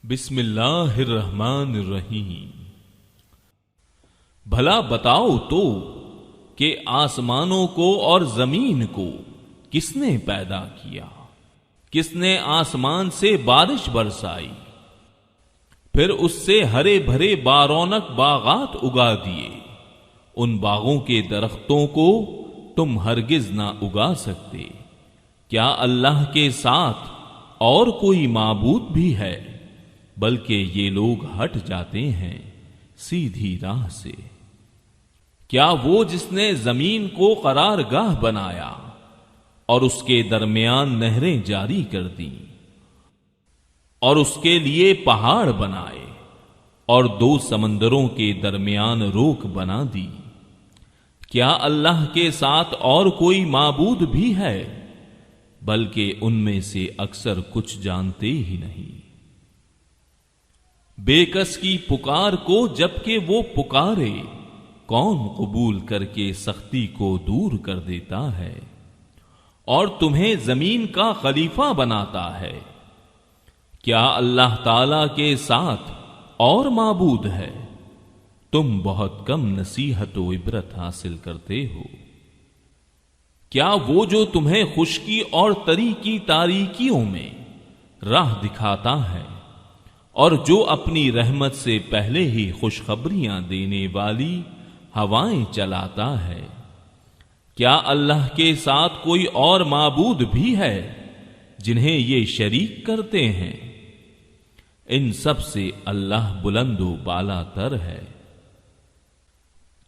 بسم اللہ الرحمن الرحیم۔ بھلا بتاؤ تو کہ آسمانوں کو اور زمین کو کس نے پیدا کیا؟ کس نے آسمان سے بارش برسائی، پھر اس سے ہرے بھرے بارونق باغات اگا دیے؟ ان باغوں کے درختوں کو تم ہرگز نہ اگا سکتے۔ کیا اللہ کے ساتھ اور کوئی معبود بھی ہے؟ بلکہ یہ لوگ ہٹ جاتے ہیں سیدھی راہ سے۔ کیا وہ جس نے زمین کو قرار گاہ بنایا اور اس کے درمیان نہریں جاری کر دیں، اور اس کے لیے پہاڑ بنائے اور دو سمندروں کے درمیان روک بنا دی؟ کیا اللہ کے ساتھ اور کوئی معبود بھی ہے؟ بلکہ ان میں سے اکثر کچھ جانتے ہی نہیں۔ بے کس کی پکار کو جبکہ وہ پکارے، کون قبول کر کے سختی کو دور کر دیتا ہے؟ اور تمہیں زمین کا خلیفہ بناتا ہے۔ کیا اللہ تعالی کے ساتھ اور معبود ہے؟ تم بہت کم نصیحت و عبرت حاصل کرتے ہو۔ کیا وہ جو تمہیں خشکی اور تری کی تاریکیوں میں راہ دکھاتا ہے، اور جو اپنی رحمت سے پہلے ہی خوشخبریاں دینے والی ہوائیں چلاتا ہے؟ کیا اللہ کے ساتھ کوئی اور معبود بھی ہے جنہیں یہ شریک کرتے ہیں؟ ان سب سے اللہ بلند و بالا تر ہے۔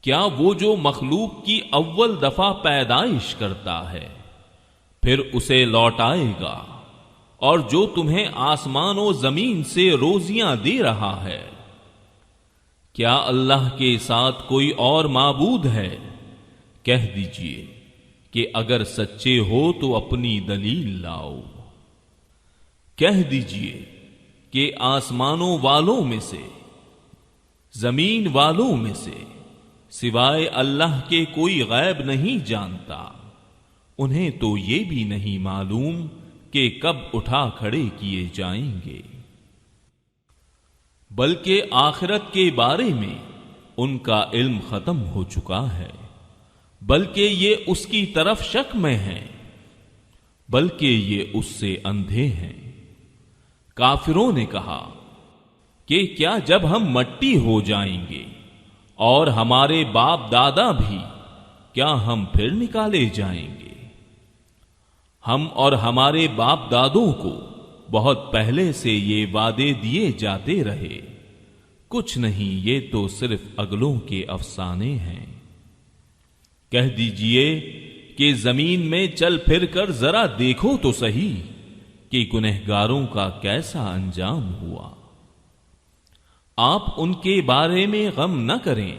کیا وہ جو مخلوق کی اول دفعہ پیدائش کرتا ہے پھر اسے لوٹائے گا، اور جو تمہیں آسمان و زمین سے روزیاں دے رہا ہے؟ کیا اللہ کے ساتھ کوئی اور معبود ہے؟ کہہ دیجئے کہ اگر سچے ہو تو اپنی دلیل لاؤ۔ کہہ دیجئے کہ آسمانوں والوں میں سے، زمین والوں میں سے سوائے اللہ کے کوئی غیب نہیں جانتا۔ انہیں تو یہ بھی نہیں معلوم کہ کب اٹھا کھڑے کیے جائیں گے، بلکہ آخرت کے بارے میں ان کا علم ختم ہو چکا ہے، بلکہ یہ اس کی طرف شک میں ہیں، بلکہ یہ اس سے اندھے ہیں۔ کافروں نے کہا کہ کیا جب ہم مٹی ہو جائیں گے اور ہمارے باپ دادا بھی، کیا ہم پھر نکالے جائیں گے؟ ہم اور ہمارے باپ دادوں کو بہت پہلے سے یہ وعدے دیے جاتے رہے، کچھ نہیں، یہ تو صرف اگلوں کے افسانے ہیں۔ کہہ دیجئے کہ زمین میں چل پھر کر ذرا دیکھو تو صحیح کہ گنہگاروں کا کیسا انجام ہوا۔ آپ ان کے بارے میں غم نہ کریں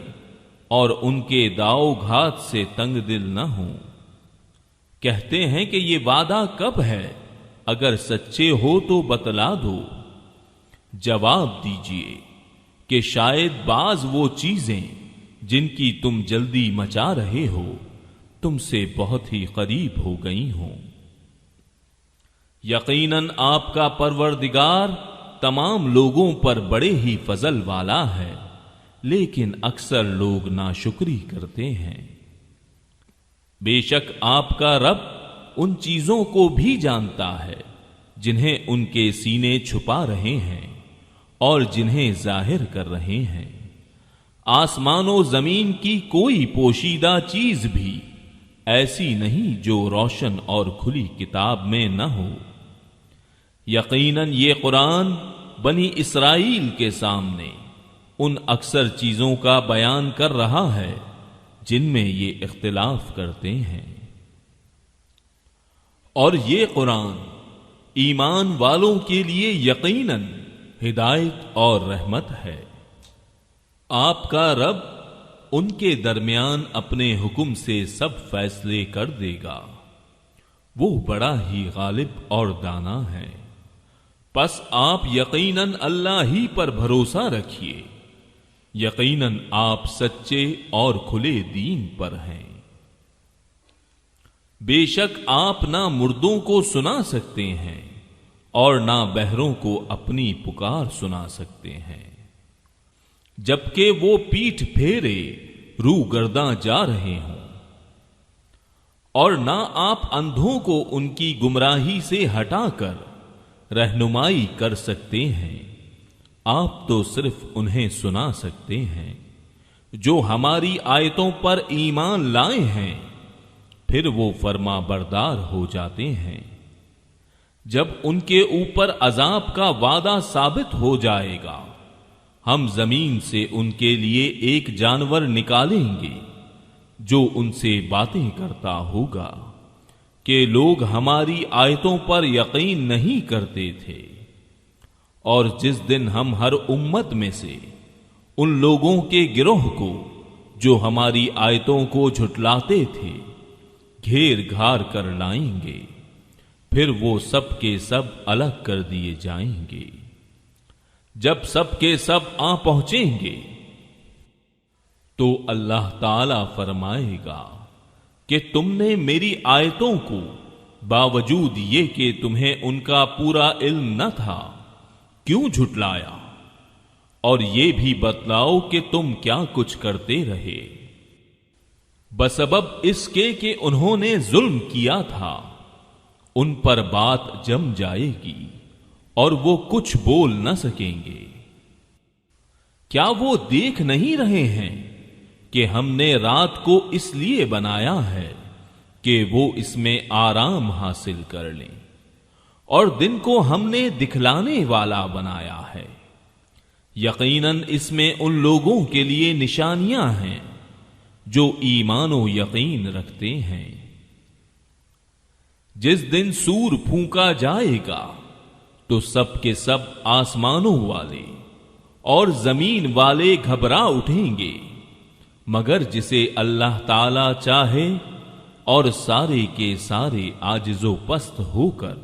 اور ان کے داؤ گھات سے تنگ دل نہ ہوں۔ کہتے ہیں کہ یہ وعدہ کب ہے؟ اگر سچے ہو تو بتلا دو۔ جواب دیجئے کہ شاید بعض وہ چیزیں جن کی تم جلدی مچا رہے ہو تم سے بہت ہی قریب ہو گئی ہوں۔ یقیناً آپ کا پروردگار تمام لوگوں پر بڑے ہی فضل والا ہے، لیکن اکثر لوگ ناشکری کرتے ہیں۔ بے شک آپ کا رب ان چیزوں کو بھی جانتا ہے جنہیں ان کے سینے چھپا رہے ہیں اور جنہیں ظاہر کر رہے ہیں۔ آسمان و زمین کی کوئی پوشیدہ چیز بھی ایسی نہیں جو روشن اور کھلی کتاب میں نہ ہو۔ یقیناً یہ قرآن بنی اسرائیل کے سامنے ان اکثر چیزوں کا بیان کر رہا ہے جن میں یہ اختلاف کرتے ہیں، اور یہ قرآن ایمان والوں کے لیے یقیناً ہدایت اور رحمت ہے۔ آپ کا رب ان کے درمیان اپنے حکم سے سب فیصلے کر دے گا، وہ بڑا ہی غالب اور دانا ہے۔ پس آپ یقیناً اللہ ہی پر بھروسہ رکھیے، یقیناً آپ سچے اور کھلے دین پر ہیں۔ بے شک آپ نہ مردوں کو سنا سکتے ہیں اور نہ بہروں کو اپنی پکار سنا سکتے ہیں، جبکہ وہ پیٹھ پھیرے روح گرداں جا رہے ہوں، اور نہ آپ اندھوں کو ان کی گمراہی سے ہٹا کر رہنمائی کر سکتے ہیں، آپ تو صرف انہیں سنا سکتے ہیں جو ہماری آیتوں پر ایمان لائے ہیں، پھر وہ فرما بردار ہو جاتے ہیں۔ جب ان کے اوپر عذاب کا وعدہ ثابت ہو جائے گا، ہم زمین سے ان کے لیے ایک جانور نکالیں گے جو ان سے باتیں کرتا ہوگا کہ لوگ ہماری آیتوں پر یقین نہیں کرتے تھے، اور جس دن ہم ہر امت میں سے ان لوگوں کے گروہ کو جو ہماری آیتوں کو جھٹلاتے تھے گھیر گھار کر لائیں گے، پھر وہ سب کے سب الگ کر دیے جائیں گے۔ جب سب کے سب آ پہنچیں گے تو اللہ تعالی فرمائے گا کہ تم نے میری آیتوں کو باوجود یہ کہ تمہیں ان کا پورا علم نہ تھا کیوں جھٹلایا، اور یہ بھی بتلاؤ کہ تم کیا کچھ کرتے رہے۔ بسبب اس کے کہ انہوں نے ظلم کیا تھا، ان پر بات جم جائے گی اور وہ کچھ بول نہ سکیں گے۔ کیا وہ دیکھ نہیں رہے ہیں کہ ہم نے رات کو اس لیے بنایا ہے کہ وہ اس میں آرام حاصل کر لیں، اور دن کو ہم نے دکھلانے والا بنایا ہے؟ یقیناً اس میں ان لوگوں کے لیے نشانیاں ہیں جو ایمان و یقین رکھتے ہیں۔ جس دن سور پھونکا جائے گا تو سب کے سب آسمانوں والے اور زمین والے گھبرا اٹھیں گے، مگر جسے اللہ تعالی چاہے، اور سارے کے سارے عاجز و پست ہو کر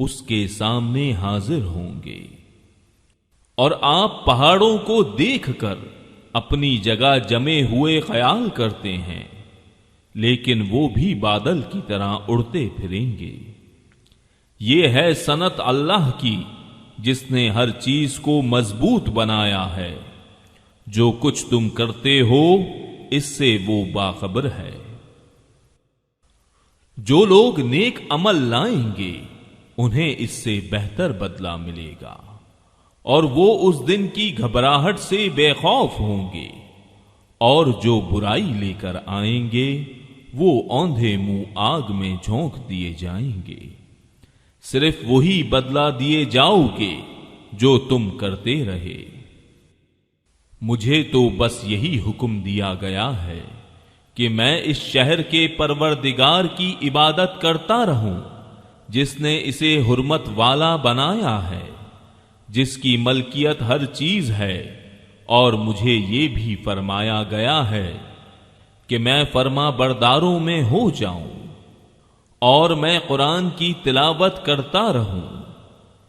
اس کے سامنے حاضر ہوں گے۔ اور آپ پہاڑوں کو دیکھ کر اپنی جگہ جمے ہوئے خیال کرتے ہیں، لیکن وہ بھی بادل کی طرح اڑتے پھریں گے۔ یہ ہے سنت اللہ کی جس نے ہر چیز کو مضبوط بنایا ہے، جو کچھ تم کرتے ہو اس سے وہ باخبر ہے۔ جو لوگ نیک عمل لائیں گے انہیں اس سے بہتر بدلہ ملے گا، اور وہ اس دن کی گھبراہٹ سے بے خوف ہوں گے، اور جو برائی لے کر آئیں گے وہ اوندھے منہ آگ میں جھونک دیے جائیں گے۔ صرف وہی بدلہ دیے جاؤ گے جو تم کرتے رہے۔ مجھے تو بس یہی حکم دیا گیا ہے کہ میں اس شہر کے پروردگار کی عبادت کرتا رہوں جس نے اسے حرمت والا بنایا ہے، جس کی ملکیت ہر چیز ہے، اور مجھے یہ بھی فرمایا گیا ہے کہ میں فرما برداروں میں ہو جاؤں، اور میں قرآن کی تلاوت کرتا رہوں۔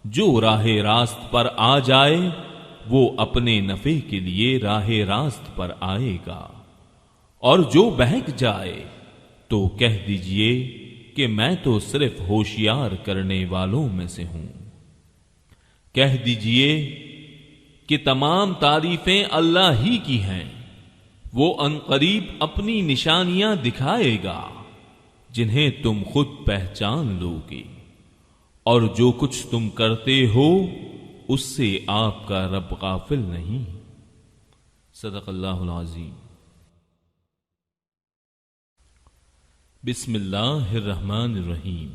جو راہ راست پر آ جائے وہ اپنے نفع کے لیے راہ راست پر آئے گا، اور جو بہک جائے تو کہہ دیجئے کہ میں تو صرف ہوشیار کرنے والوں میں سے ہوں۔ کہہ دیجئے کہ تمام تعریفیں اللہ ہی کی ہیں، وہ عنقریب اپنی نشانیاں دکھائے گا جنہیں تم خود پہچان لو گے، اور جو کچھ تم کرتے ہو اس سے آپ کا رب غافل نہیں۔ صدق اللہ العظیم۔ بسم اللہ الرحمن الرحیم۔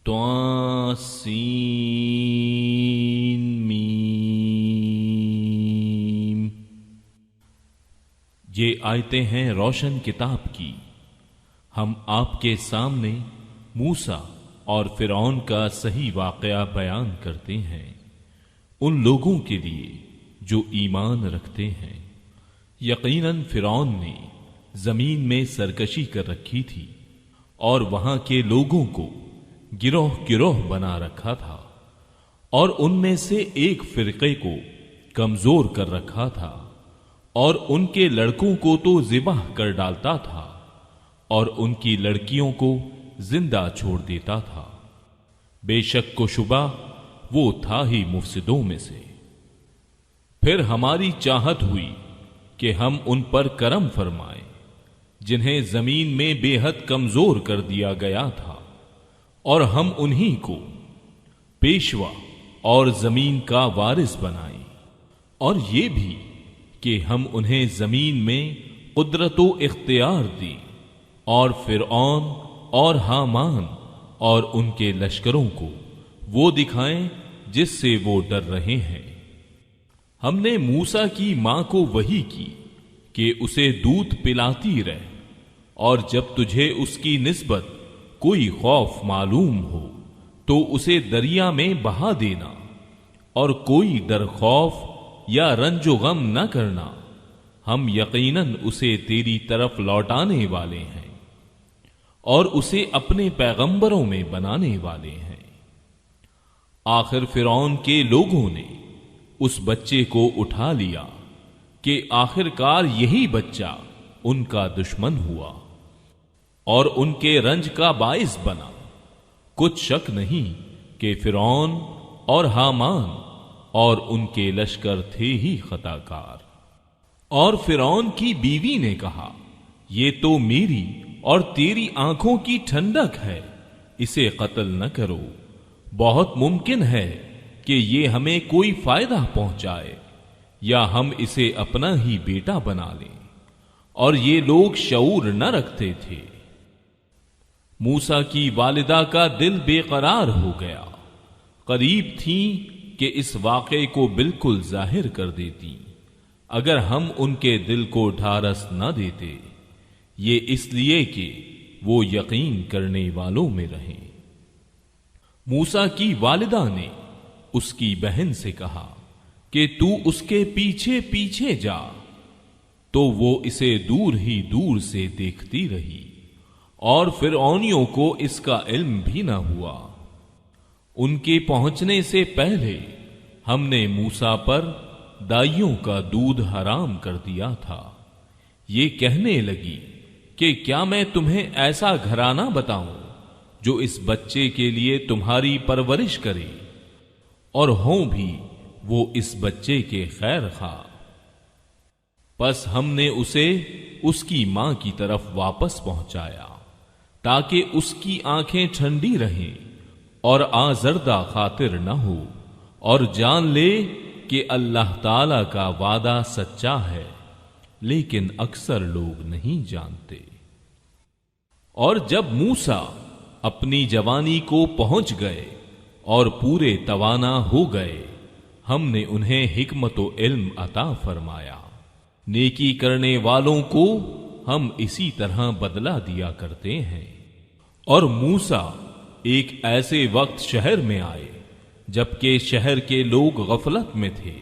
طاسین میم۔ یہ آیتیں ہیں روشن کتاب کی۔ ہم آپ کے سامنے موسیٰ اور فرعون کا صحیح واقعہ بیان کرتے ہیں ان لوگوں کے لیے جو ایمان رکھتے ہیں۔ یقیناً فرعون نے زمین میں سرکشی کر رکھی تھی اور وہاں کے لوگوں کو گروہ گروہ بنا رکھا تھا، اور ان میں سے ایک فرقے کو کمزور کر رکھا تھا، اور ان کے لڑکوں کو تو ذبح کر ڈالتا تھا اور ان کی لڑکیوں کو زندہ چھوڑ دیتا تھا۔ بے شک و شبہ وہ تھا ہی مفسدوں میں سے۔ پھر ہماری چاہت ہوئی کہ ہم ان پر کرم فرمائیں جنہیں زمین میں بے حد کمزور کر دیا گیا تھا، اور ہم انہی کو پیشوا اور زمین کا وارث بنائیں، اور یہ بھی کہ ہم انہیں زمین میں قدرت و اختیار دی، اور فرعون اور حامان اور ان کے لشکروں کو وہ دکھائیں جس سے وہ ڈر رہے ہیں۔ ہم نے موسیٰ کی ماں کو وحی کی کہ اسے دودھ پلاتی رہ، اور جب تجھے اس کی نسبت کوئی خوف معلوم ہو تو اسے دریا میں بہا دینا، اور کوئی ڈر خوف یا رنج و غم نہ کرنا، ہم یقیناً اسے تیری طرف لوٹانے والے ہیں اور اسے اپنے پیغمبروں میں بنانے والے ہیں۔ آخر فرعون کے لوگوں نے اس بچے کو اٹھا لیا کہ آخر کار یہی بچہ ان کا دشمن ہوا اور ان کے رنج کا باعث بنا۔ کچھ شک نہیں کہ فرعون اور حامان اور ان کے لشکر تھے ہی خطا کار۔ اور فرعون کی بیوی نے کہا، یہ تو میری اور تیری آنکھوں کی ٹھنڈک ہے، اسے قتل نہ کرو، بہت ممکن ہے کہ یہ ہمیں کوئی فائدہ پہنچائے یا ہم اسے اپنا ہی بیٹا بنا لیں۔ اور یہ لوگ شعور نہ رکھتے تھے۔ موسیٰ کی والدہ کا دل بے قرار ہو گیا، قریب تھیں کہ اس واقعے کو بالکل ظاہر کر دیتی اگر ہم ان کے دل کو ڈھارس نہ دیتے، یہ اس لیے کہ وہ یقین کرنے والوں میں رہیں۔ موسیٰ کی والدہ نے اس کی بہن سے کہا کہ تو اس کے پیچھے پیچھے جا، تو وہ اسے دور ہی دور سے دیکھتی رہی، اور فرعونیوں کو اس کا علم بھی نہ ہوا۔ ان کے پہنچنے سے پہلے ہم نے موسیٰ پر دائیوں کا دودھ حرام کر دیا تھا۔ یہ کہنے لگی کہ کیا میں تمہیں ایسا گھرانہ بتاؤں جو اس بچے کے لیے تمہاری پرورش کرے، اور ہوں بھی وہ اس بچے کے خیر خواہ۔ پس ہم نے اسے اس کی ماں کی طرف واپس پہنچایا تاکہ اس کی آنکھیں ٹھنڈی رہیں اور آزردہ خاطر نہ ہو، اور جان لے کہ اللہ تعالی کا وعدہ سچا ہے، لیکن اکثر لوگ نہیں جانتے۔ اور جب موسیٰ اپنی جوانی کو پہنچ گئے اور پورے توانا ہو گئے، ہم نے انہیں حکمت و علم عطا فرمایا۔ نیکی کرنے والوں کو ہم اسی طرح بدلہ دیا کرتے ہیں۔ اور موسیٰ ایک ایسے وقت شہر میں آئے جبکہ شہر کے لوگ غفلت میں تھے،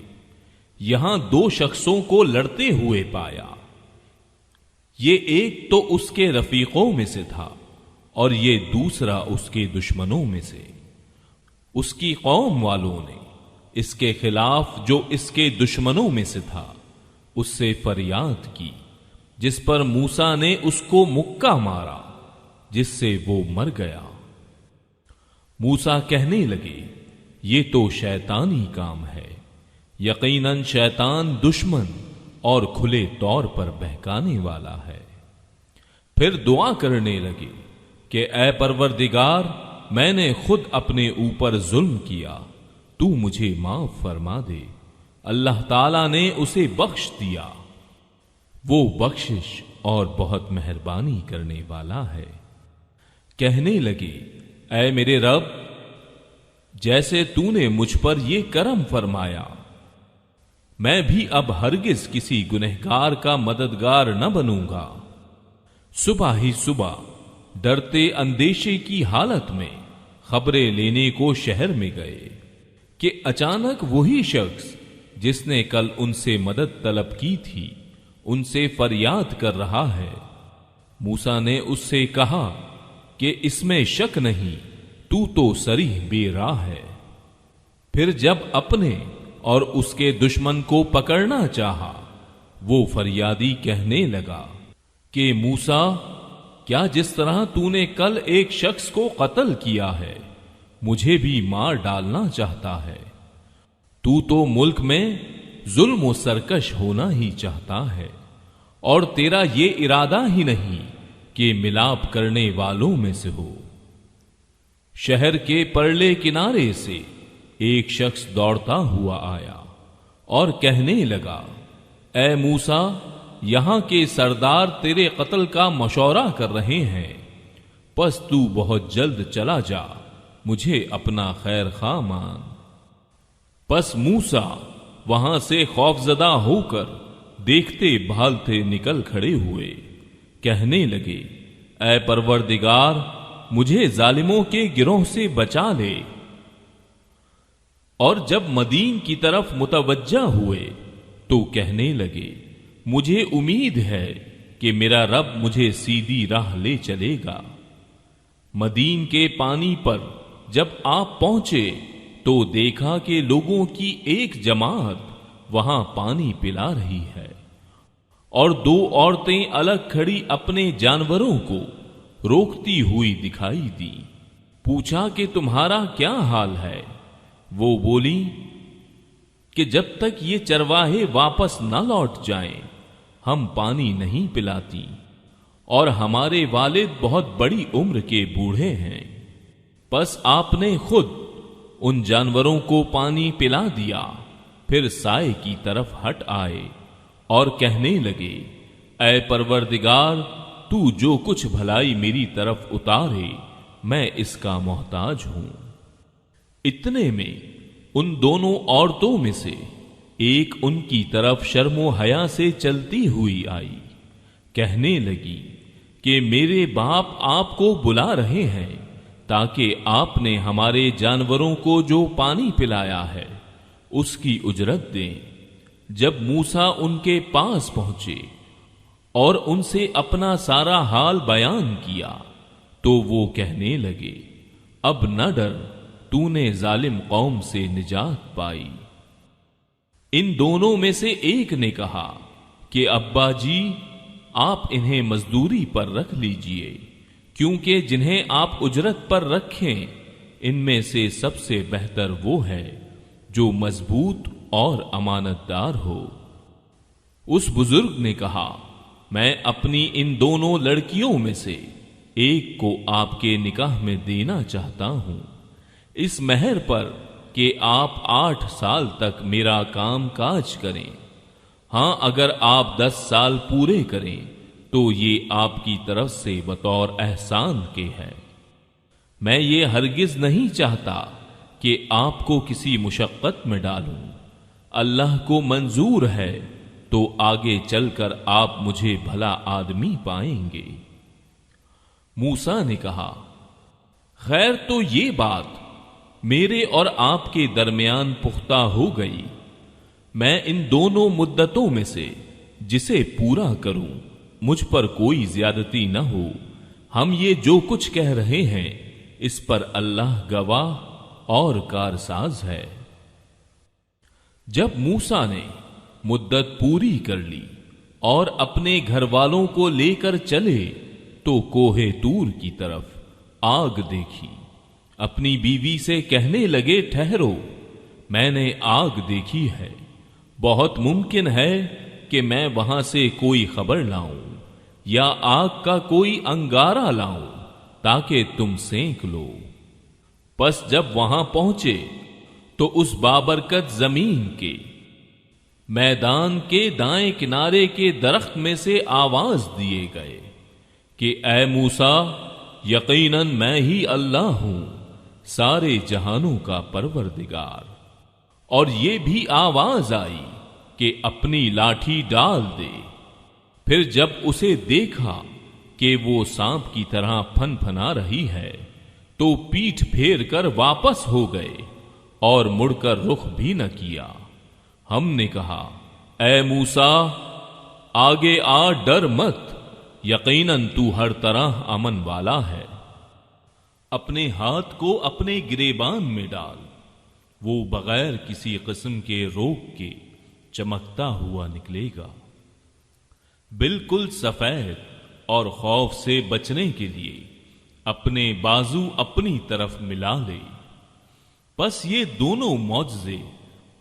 یہاں دو شخصوں کو لڑتے ہوئے پایا۔ یہ ایک تو اس کے رفیقوں میں سے تھا اور یہ دوسرا اس کے دشمنوں میں سے۔ اس کی قوم والوں نے اس کے خلاف جو اس کے دشمنوں میں سے تھا اس سے فریاد کی، جس پر موسیٰ نے اس کو مکہ مارا، جس سے وہ مر گیا۔ موسیٰ کہنے لگے، یہ تو شیطانی کام ہے، یقیناً شیطان دشمن اور کھلے طور پر بہکانے والا ہے۔ پھر دعا کرنے لگے کہ اے پروردگار، میں نے خود اپنے اوپر ظلم کیا، تو مجھے معاف فرما دے۔ اللہ تعالیٰ نے اسے بخش دیا، وہ بخشش اور بہت مہربانی کرنے والا ہے۔ کہنے لگے، اے میرے رب، جیسے تو نے مجھ پر یہ کرم فرمایا، میں بھی اب ہرگز کسی گنہگار کا مددگار نہ بنوں گا۔ صبح ہی صبح ڈرتے اندیشے کی حالت میں خبریں لینے کو شہر میں گئے کہ اچانک وہی شخص جس نے کل ان سے مدد طلب کی تھی ان سے فریاد کر رہا ہے۔ موسیٰ نے اس سے کہا کہ اس میں شک نہیں، تو صریح بے راہ ہے۔ پھر جب اپنے اور اس کے دشمن کو پکڑنا چاہا، وہ فریادی کہنے لگا کہ موسیٰ، کیا جس طرح تو نے کل ایک شخص کو قتل کیا ہے، مجھے بھی مار ڈالنا چاہتا ہے۔ تو ملک میں ظلم و سرکش ہونا ہی چاہتا ہے، اور تیرا یہ ارادہ ہی نہیں کہ ملاپ کرنے والوں میں سے ہو۔ شہر کے پرلے کنارے سے ایک شخص دوڑتا ہوا آیا اور کہنے لگا، اے موسیٰ، یہاں کے سردار تیرے قتل کا مشورہ کر رہے ہیں، پس تو بہت جلد چلا جا، مجھے اپنا خیر خواہ مان۔ پس موسیٰ وہاں سے خوفزدہ ہو کر دیکھتے بھالتے نکل کھڑے ہوئے، کہنے لگے، اے پروردگار، مجھے ظالموں کے گروہ سے بچا لے۔ اور جب مدین کی طرف متوجہ ہوئے تو کہنے لگے، مجھے امید ہے کہ میرا رب مجھے سیدھی راہ لے چلے گا۔ مدین کے پانی پر جب آپ پہنچے تو دیکھا کہ لوگوں کی ایک جماعت وہاں پانی پلا رہی ہے، اور دو عورتیں الگ کھڑی اپنے جانوروں کو روکتی ہوئی دکھائی دی۔ پوچھا کہ تمہارا کیا حال ہے؟ وہ بولی کہ جب تک یہ چرواہے واپس نہ لوٹ جائیں ہم پانی نہیں پلاتی، اور ہمارے والد بہت بڑی عمر کے بوڑھے ہیں۔ پس آپ نے خود ان جانوروں کو پانی پلا دیا، پھر سائے کی طرف ہٹ آئے اور کہنے لگے، اے پروردگار، تو جو کچھ بھلائی میری طرف اتارے میں اس کا محتاج ہوں۔ اتنے میں ان دونوں عورتوں میں سے ایک ان کی طرف شرم و حیا سے چلتی ہوئی آئی، کہنے لگی کہ میرے باپ آپ کو بلا رہے ہیں تاکہ آپ نے ہمارے جانوروں کو جو پانی پلایا ہے اس کی اجرت دیں۔ جب موسیٰ ان کے پاس پہنچے اور ان سے اپنا سارا حال بیان کیا تو وہ کہنے لگے، اب نہ ڈر، تو نے ظالم قوم سے نجات پائی۔ ان دونوں میں سے ایک نے کہا کہ ابا جی، آپ انہیں مزدوری پر رکھ لیجئے، کیونکہ جنہیں آپ اجرت پر رکھیں ان میں سے سب سے بہتر وہ ہے جو مضبوط اور امانت دار ہو۔ اس بزرگ نے کہا، میں اپنی ان دونوں لڑکیوں میں سے ایک کو آپ کے نکاح میں دینا چاہتا ہوں، اس مہر پر کہ آپ 8 سال تک میرا کام کاج کریں۔ ہاں، اگر آپ 10 سال پورے کریں تو یہ آپ کی طرف سے بطور احسان کے ہے۔ میں یہ ہرگز نہیں چاہتا کہ آپ کو کسی مشقت میں ڈالوں، اللہ کو منظور ہے تو آگے چل کر آپ مجھے بھلا آدمی پائیں گے۔ موسیٰ نے کہا، خیر، تو یہ بات میرے اور آپ کے درمیان پختہ ہو گئی، میں ان دونوں مدتوں میں سے جسے پورا کروں مجھ پر کوئی زیادتی نہ ہو۔ ہم یہ جو کچھ کہہ رہے ہیں اس پر اللہ گواہ اور کارساز ہے۔ جب موسیٰ نے مدت پوری کر لی اور اپنے گھر والوں کو لے کر چلے تو کوہ طور کی طرف آگ دیکھی۔ اپنی بیوی سے کہنے لگے، ٹھہرو، میں نے آگ دیکھی ہے، بہت ممکن ہے کہ میں وہاں سے کوئی خبر لاؤں یا آگ کا کوئی انگارہ لاؤں تاکہ تم سینک لو۔ پس جب وہاں پہنچے تو اس بابرکت زمین کے میدان کے دائیں کنارے کے درخت میں سے آواز دیے گئے کہ اے موسیٰ، یقیناً میں ہی اللہ ہوں، سارے جہانوں کا پروردگار۔ اور یہ بھی آواز آئی کہ اپنی لاٹھی ڈال دے۔ پھر جب اسے دیکھا کہ وہ سانپ کی طرح پھن پھنا رہی ہے تو پیٹھ پھیر کر واپس ہو گئے اور مڑ کر رخ بھی نہ کیا۔ ہم نے کہا، اے موسیٰ، آگے آ، ڈر مت، یقیناً تو ہر طرح امن والا ہے۔ اپنے ہاتھ کو اپنے گریبان میں ڈال، وہ بغیر کسی قسم کے روک کے چمکتا ہوا نکلے گا، بالکل سفید، اور خوف سے بچنے کے لیے اپنے بازو اپنی طرف ملا لے۔ پس یہ دونوں معجزے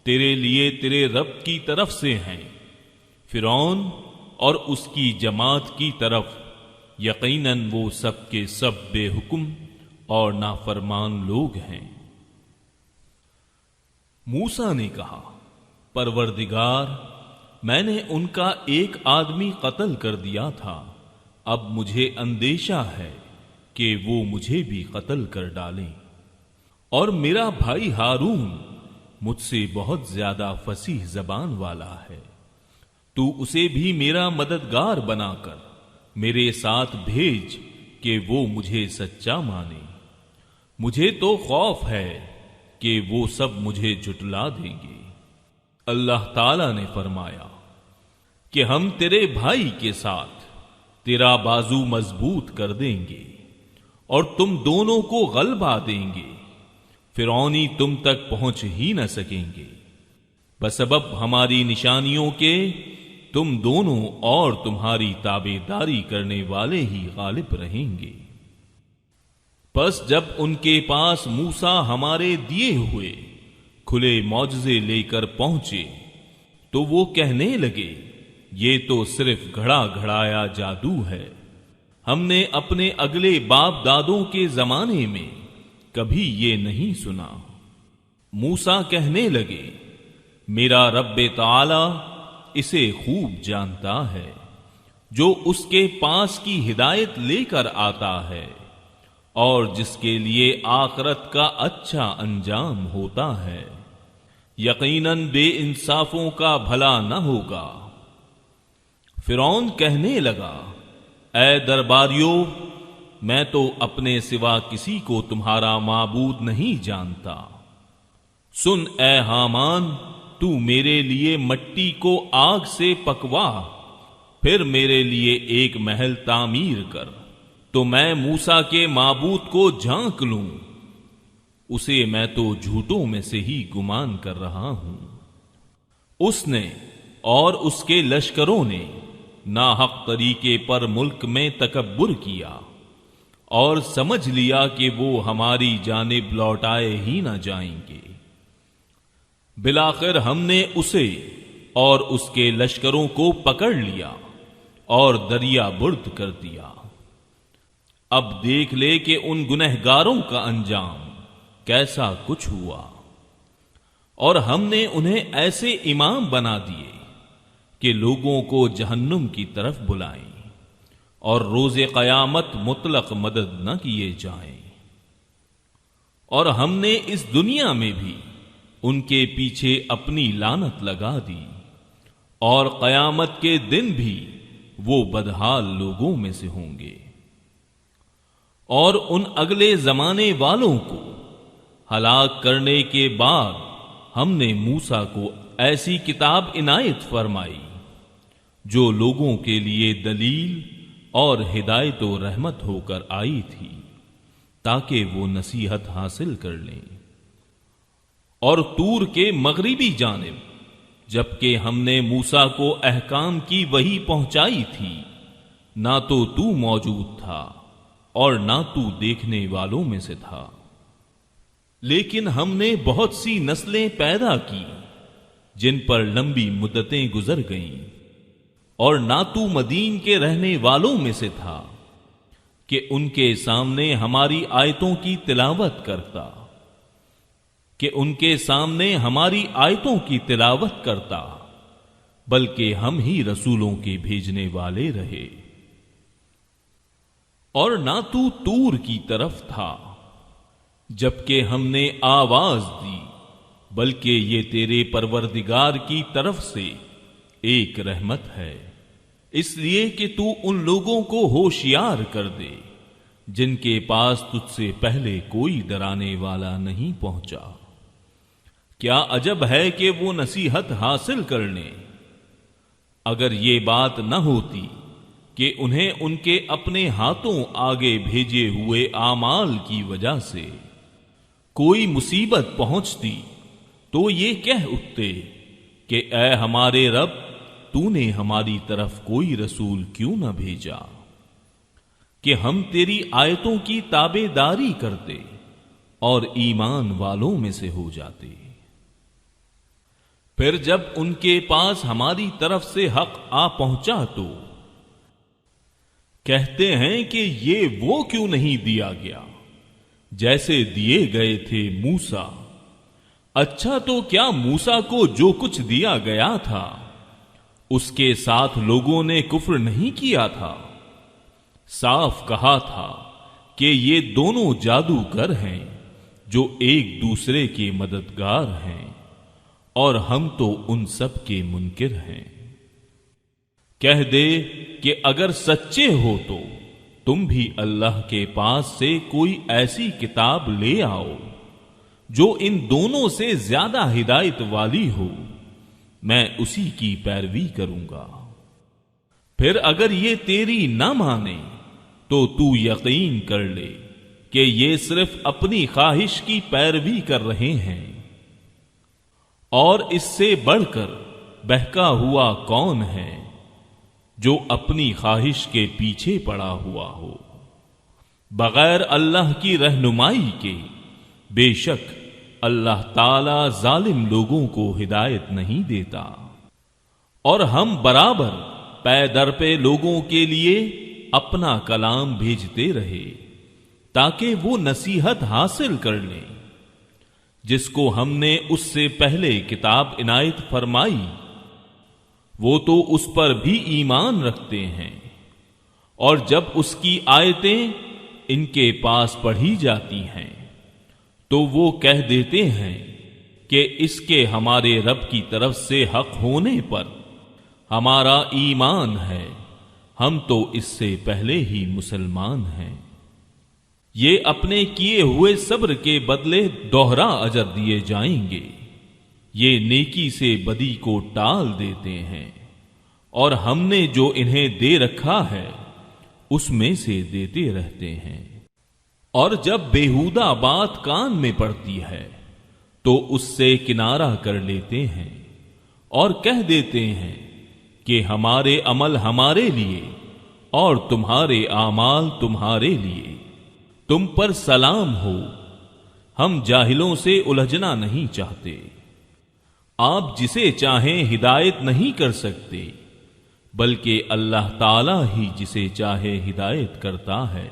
تیرے لیے تیرے رب کی طرف سے ہیں۔ فرعون اور اس کی جماعت کی طرف یقیناً وہ سب کے سب بے حکم اور نافرمان لوگ ہیں۔ موسیٰ نے کہا، پروردگار، میں نے ان کا ایک آدمی قتل کر دیا تھا، اب مجھے اندیشہ ہے کہ وہ مجھے بھی قتل کر ڈالیں، اور میرا بھائی ہارون مجھ سے بہت زیادہ فصیح زبان والا ہے، تو اسے بھی میرا مددگار بنا کر میرے ساتھ بھیج کہ وہ مجھے سچا مانے۔ مجھے تو خوف ہے کہ وہ سب مجھے جھٹلا دیں گے۔ اللہ تعالی نے فرمایا کہ ہم تیرے بھائی کے ساتھ تیرا بازو مضبوط کر دیں گے اور تم دونوں کو غلبہ دیں گے، فرعونی تم تک پہنچ ہی نہ سکیں گے۔ بسبب ہماری نشانیوں کے تم دونوں اور تمہاری تابع داری کرنے والے ہی غالب رہیں گے۔ پس جب ان کے پاس موسیٰ ہمارے دیے ہوئے کھلے معجزے لے کر پہنچے تو وہ کہنے لگے، یہ تو صرف گھڑا گھڑایا جادو ہے، ہم نے اپنے اگلے باپ دادوں کے زمانے میں کبھی یہ نہیں سنا۔ موسیٰ کہنے لگے، میرا رب تعالی اسے خوب جانتا ہے، جو اس کے پاس کی ہدایت لے کر آتا ہے اور جس کے لیے آخرت کا اچھا انجام ہوتا ہے، یقیناً بے انصافوں کا بھلا نہ ہوگا۔ فرعون کہنے لگا، اے درباریوں، میں تو اپنے سوا کسی کو تمہارا معبود نہیں جانتا۔ سن اے حامان، تو میرے لیے مٹی کو آگ سے پکوا، پھر میرے لیے ایک محل تعمیر کر، تو میں موسیٰ کے معبود کو جھانک لوں، اسے میں تو جھوٹوں میں سے ہی گمان کر رہا ہوں۔ اس نے اور اس کے لشکروں نے ناحق طریقے پر ملک میں تکبر کیا اور سمجھ لیا کہ وہ ہماری جانب لوٹائے ہی نہ جائیں گے۔ بالآخر ہم نے اسے اور اس کے لشکروں کو پکڑ لیا اور دریا برد کر دیا۔ اب دیکھ لے کہ ان گنہگاروں کا انجام کیسا کچھ ہوا، اور ہم نے انہیں ایسے امام بنا دیے کہ لوگوں کو جہنم کی طرف بلائیں اور روز قیامت مطلق مدد نہ کیے جائیں۔ اور ہم نے اس دنیا میں بھی ان کے پیچھے اپنی لعنت لگا دی، اور قیامت کے دن بھی وہ بدحال لوگوں میں سے ہوں گے۔ اور ان اگلے زمانے والوں کو ہلاک کرنے کے بعد ہم نے موسیٰ کو ایسی کتاب عنایت فرمائی جو لوگوں کے لیے دلیل اور ہدایت و رحمت ہو کر آئی تھی، تاکہ وہ نصیحت حاصل کر لیں۔ اور طور کے مغربی جانب جبکہ ہم نے موسیٰ کو احکام کی وحی پہنچائی تھی، نہ تو تو موجود تھا اور نہ تو دیکھنے والوں میں سے تھا، لیکن ہم نے بہت سی نسلیں پیدا کی جن پر لمبی مدتیں گزر گئیں، اور نہ تو مدین کے رہنے والوں میں سے تھا کہ ان کے سامنے ہماری آیتوں کی تلاوت کرتا، بلکہ ہم ہی رسولوں کے بھیجنے والے رہے۔ اور نہ تو طور کی طرف تھا جبکہ ہم نے آواز دی، بلکہ یہ تیرے پروردگار کی طرف سے ایک رحمت ہے، اس لیے کہ تو ان لوگوں کو ہوشیار کر دے جن کے پاس تجھ سے پہلے کوئی ڈرانے والا نہیں پہنچا۔ کیا عجب ہے کہ وہ نصیحت حاصل کر لیں۔ اگر یہ بات نہ ہوتی کہ انہیں ان کے اپنے ہاتھوں آگے بھیجے ہوئے اعمال کی وجہ سے کوئی مصیبت پہنچتی تو یہ کہہ اٹھتے کہ اے ہمارے رب، تو نے ہماری طرف کوئی رسول کیوں نہ بھیجا کہ ہم تیری آیتوں کی تابع داری کرتے اور ایمان والوں میں سے ہو جاتے۔ پھر جب ان کے پاس ہماری طرف سے حق آ پہنچا تو کہتے ہیں کہ یہ وہ کیوں نہیں دیا گیا جیسے دیے گئے تھے موسیٰ۔ اچھا تو کیا موسیٰ کو جو کچھ دیا گیا تھا اس کے ساتھ لوگوں نے کفر نہیں کیا تھا؟ صاف کہا تھا کہ یہ دونوں جادوگر ہیں جو ایک دوسرے کے مددگار ہیں، اور ہم تو ان سب کے منکر ہیں۔ کہہ دے کہ اگر سچے ہو تو تم بھی اللہ کے پاس سے کوئی ایسی کتاب لے آؤ جو ان دونوں سے زیادہ ہدایت والی ہو، میں اسی کی پیروی کروں گا۔ پھر اگر یہ تیری نہ مانے تو تو یقین کر لے کہ یہ صرف اپنی خواہش کی پیروی کر رہے ہیں، اور اس سے بڑھ کر بہکا ہوا کون ہے جو اپنی خواہش کے پیچھے پڑا ہوا ہو بغیر اللہ کی رہنمائی کے؟ بے شک اللہ تعالی ظالم لوگوں کو ہدایت نہیں دیتا۔ اور ہم برابر پے در پہ لوگوں کے لیے اپنا کلام بھیجتے رہے تاکہ وہ نصیحت حاصل کر لیں۔ جس کو ہم نے اس سے پہلے کتاب عنایت فرمائی وہ تو اس پر بھی ایمان رکھتے ہیں، اور جب اس کی آیتیں ان کے پاس پڑھی جاتی ہیں تو وہ کہہ دیتے ہیں کہ اس کے ہمارے رب کی طرف سے حق ہونے پر ہمارا ایمان ہے، ہم تو اس سے پہلے ہی مسلمان ہیں۔ یہ اپنے کیے ہوئے صبر کے بدلے دوہرا اجر دیے جائیں گے۔ یہ نیکی سے بدی کو ٹال دیتے ہیں، اور ہم نے جو انہیں دے رکھا ہے اس میں سے دیتے رہتے ہیں۔ اور جب بیہودہ بات کان میں پڑتی ہے تو اس سے کنارہ کر لیتے ہیں اور کہہ دیتے ہیں کہ ہمارے عمل ہمارے لیے اور تمہارے اعمال تمہارے لیے، تم پر سلام ہو، ہم جاہلوں سے الجھنا نہیں چاہتے۔ آپ جسے چاہیں ہدایت نہیں کر سکتے، بلکہ اللہ تعالی ہی جسے چاہے ہدایت کرتا ہے۔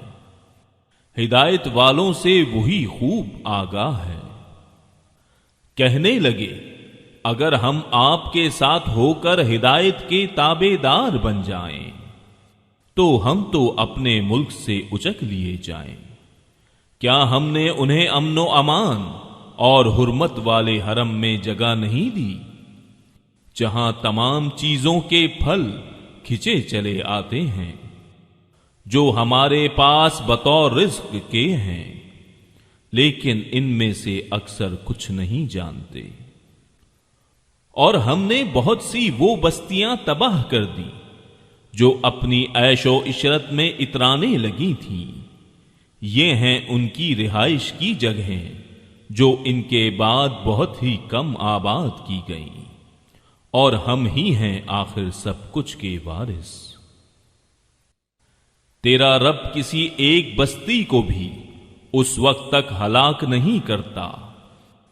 ہدایت والوں سے وہی خوب آگاہ ہے۔ کہنے لگے اگر ہم آپ کے ساتھ ہو کر ہدایت کے تابع دار بن جائیں تو ہم تو اپنے ملک سے اچک لیے جائیں۔ کیا ہم نے انہیں امن و امان اور حرمت والے حرم میں جگہ نہیں دی جہاں تمام چیزوں کے پھل کھچے چلے آتے ہیں، جو ہمارے پاس بطور رزق کے ہیں، لیکن ان میں سے اکثر کچھ نہیں جانتے۔ اور ہم نے بہت سی وہ بستیاں تباہ کر دی جو اپنی عیش و عشرت میں اترانے لگی تھیں، یہ ہیں ان کی رہائش کی جگہیں جو ان کے بعد بہت ہی کم آباد کی گئیں، اور ہم ہی ہیں آخر سب کچھ کے وارث۔ تیرا رب کسی ایک بستی کو بھی اس وقت تک ہلاک نہیں کرتا